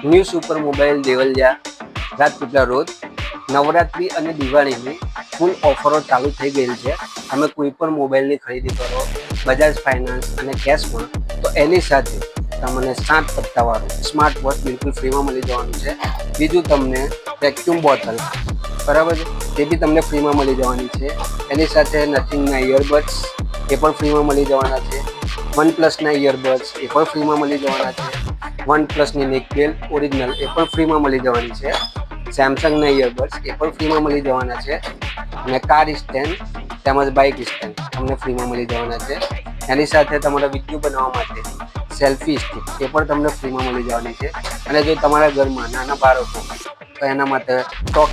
New super mobile Devliya Rajpipla road Navratri અને દિવાળીની ફૂલ ઓફરો ચાલુ થઈ ગયેલ છે. તમે કોઈ પણ મોબાઈલની ખરીદી કરો બજાજ ફાઇનાન્સ અને કેશમાં, તો એની સાથે તમને 7 પત્તાવાળું સ્માર્ટ વોચ બિલકુલ ફ્રીમાં મળી જવાનું છે. બીજું તમને વેક્યુમ બોટલ, બરાબર છે, તે બી તમને ફ્રીમાં મળી જવાની છે. એની સાથે નથિંગના ઇયરબડ્સ એ પણ ફ્રીમાં મળી જવાના છે. વનપ્લસના ઇયરબડ્સ એ પણ ફ્રીમાં મળી જવાના છે. વનપ્લસની નેકબેલ ઓરિજિનલ એ પણ ફ્રીમાં મળી જવાની છે. સેમસંગના ઇયરબડ્સ એ પણ ફ્રીમાં મળી જવાના છે. અને કાર સ્ટેન્ડ તેમજ બાઇક સ્ટેન્ડ તમને ફ્રીમાં મળી જવાના છે. એની સાથે તમારા વિડીયો બનાવવા માટે સેલ્ફી સ્ટિક એ પણ તમને ફ્રીમાં મળી જવાની છે. અને જો તમારા ઘરમાં નાના બાળકો તો એના માટે ટોક